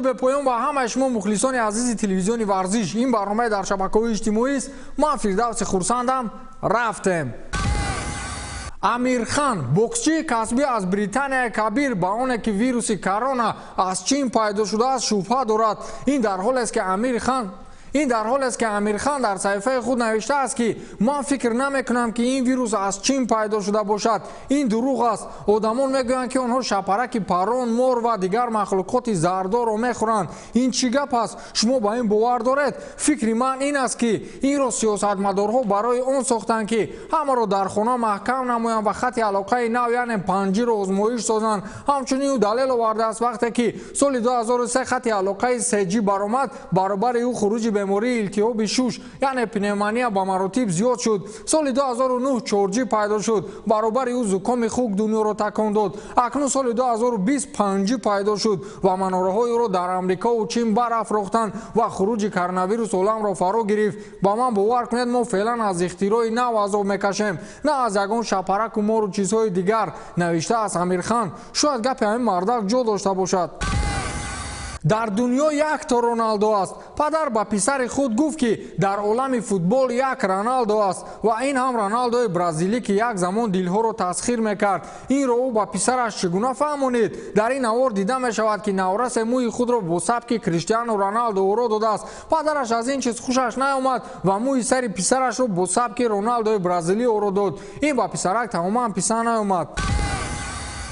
درود به پایان و همه شما مخلصان عزیز تلویزیون ورزش. این برنامه در شبکه‌های اجتماعی است. من فردوس خورسندم. رفتیم. امیر خان بوکسچی کسبی از بریتانیای کبیر با آنکه که ویروس کرونا از چین پیدا شده است شبهه دارد. این در حالی است که امیر خان در صحیفه خود نوشته است که من فکر نمیکنم که این ویروس از چین پیدا شده باشد. این دروغ است. آدمان میگویند که آنها شپرک پران، مور و دیگر مخلوقات زهردار را میخورند. این چی گپ است؟ شما با این باور دارید؟ فکر من این است که این را سیاستمدارها برای آن ساختند که همه را در خانه محکم نمایند و خط علاقه نو یعنی 5G را آزمایش سازند. همچنین او دلیل آورده است وقتی که سال 2003 خط علاقه 3G برآمد برابر او خروج بیماری التهاب شوش یعنی پنومونیا با مراتب زیاد شد. سال 2009 4G پیدا شد برابر او زکام خوک دنیا را تکان داد. اکنون سال 2020 5G پیدا شد و مناره‌های او را در امریکا و چین برافروختند و خروج کرونا ویروس عالم را فرا گرفت. با من باور کنید ما فعلا از اختراع نو عذاب میکشیم، نه از یگان شپرک و مار و چیزهای دیگر. نوشته است امیر خان. شاید گپ همین مردک جا داشته باشد. در دنیا یکتا رونالدو است. پدر با پسر خود گفت که در عالم فوتبال یک رونالدو است و این هم رونالدو برزیلی که یک زمان دلها را تسخیر میکرد. این را او با پسرش چگونه فهمونید؟ در این نوار دیده می شود که نورس موی خود را با سبک کریستیانو رونالدو او داده است. پدرش از این چیز خوشش نیامد و موی سر پسرش را با سبک رونالدو برزیلی او داد. این با پسرک تماما پسند نیامد.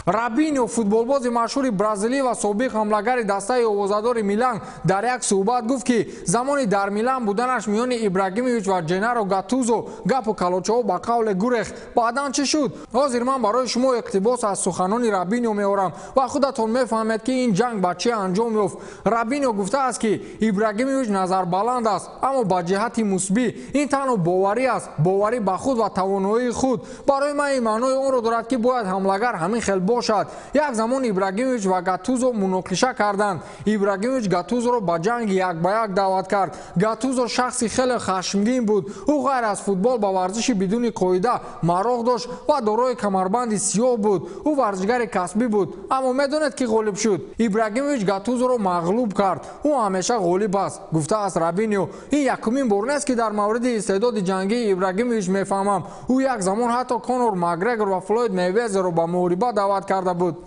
رابینیو فوتبالباز مشهور برزیلی و سابق حمله‌گر دسته آوازه‌دار میلان در یک صحبت گفت که زمانی در میلان بودنش میان ابراگیمویچ و جنرال گاتوزو گپ و کلاچه‌ها با قول گریخت. بعداً چه شد؟ حاضر من برای شما اقتباس از سخنان رابینیو میارم و خودتون میفهمید که این جنگ با چه انجام یافت. رابینیو گفته است که ابراگیمویچ نظر بلند است اما با جهت مثبت. این تنها باوری است، باوری به خود و توانایی خود. برای من این معنای اون رو دارد که باید حمله‌گر همین خیلی باشد. یک زمان ابراگیمویچ و گاتوزو مناقشه کردند. ابراگیمویچ گاتوزو را به جنگ یک به یک دعوت کرد. گاتوزو شخصی خیلی خشمگین بود. او غیر از فوتبال با ورزش بدون قاعده مراغ داشت و دارای کمربند سیاه بود. او ورزشگر کسبی بود اما میدونید که غالب شد. ابراگیمویچ گاتوزو را مغلوب کرد. او همیشه غالب است. گفته است رابینیو. این یکمین بار نیست که در مورد استعداد جنگی ابراگیمویچ میفهمم. او یک زمان حتی کانور مگرگور و فلوید میوزر را به محاربه دعوت کرده بود.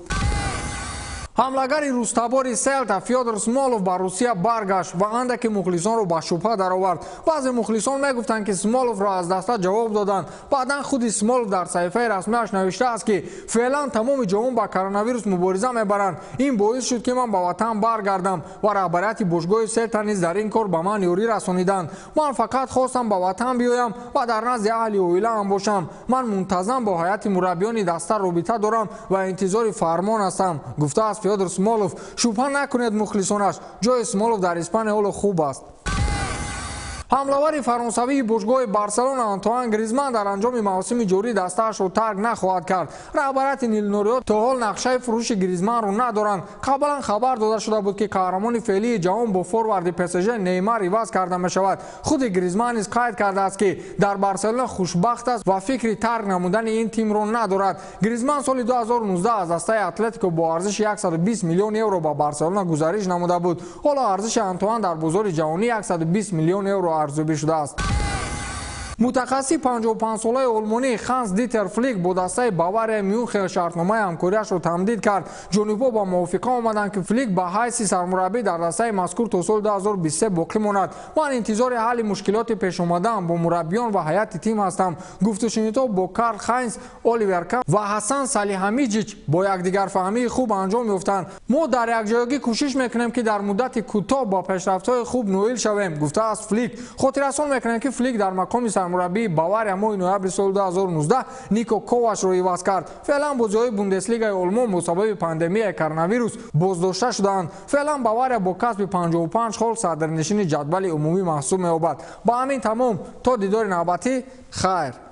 حمله‌گر روستاباری سلتا فیودر اسمولوف با روسیه برگشت و اندکی مخلصان را به شبهه درآورد. بعضی مخلصان میگفتند که اسمولوف را از دسته جواب دادند. بعدا خود اسمولوف در صحیفه رسمیش نوشته است که فعلا تمام جهان با کرونا ویروس مبارزه میبرند. این باعث شد که من به وطن برگردم و رهبریت باشگاه سلتا نیز در این کار به من یاری رسانیدند. من فقط خواستم به وطن بیایم و در نزد اهل و عائله هم باشم. من منتظم با هیئت مربیان دسته رابطه دارم و انتظار فرمان هستم. گفته است فیودر اسمولوف. شبهه نکنید مخلصانش، جای اسمولوف در اسپانیا حال خوب است. حمله‌ور فرانسوی باشگاه بارسلونا آنتوان گریزمن در انجام موسم جاری دسته‌اش را ترک نخواهد کرد. رهبریت نیل نوریات تا حال نقشه فروش گریزمن را ندارند. قبلا خبر داده شده بود که قهرمان فعلی جهان با فوروارد PSG نیمار عوض کرده می شود. خود گریزمن نیز قید کرده است که در بارسلونا خوشبخت است و فکر ترک نمودن این تیم را ندارد. گریزمن سال 2019 از دسته اتلتیکو با ارزش 120 میلیون یورو به بارسلونا گزارش نموده بود. حالا ارزش آنتوان در بازار جهانی 120 میلیون یورو ارزیابی شده است. متخصص 55 ساله آلمانی هانس دیتر فلیک با دسته باواریا میونخ شرطنامه همکاریش را تمدید کرد. جانبها با موافقه آمدند که فلیک به حیث سرمربی در دسته مذکور تا سال 2023 باقی ماند. من انتظار حل مشکلات پیش آمده با مربیان و هیئت تیم هستم. گفت و شنیدها با کارل هاینز الیور کامپ و حسن سالیحمیدجیچ با یکدیگر فهمی خوب انجام یافتند. ما در یک جایگی کوشش میکنیم که در مدت کوتاه با پیشرفت‌های خوب نائل شویم. گفته است فلیک. خاطررسان میکنند که فلیک در مقام مربی باواریا ماه نوامبر سال 2019 نیکو کوواچ را عوض کرد. فعلا بازی‌های بوندسلیگای آلمان با سبب پاندمی کرونا ویروس بازداشته شدند. فعلا باواریا با کسب 55 خال صدرنشین جدول عمومی محسوب می‌یابد. با همین تمام تا دیدار نوبتی خیر.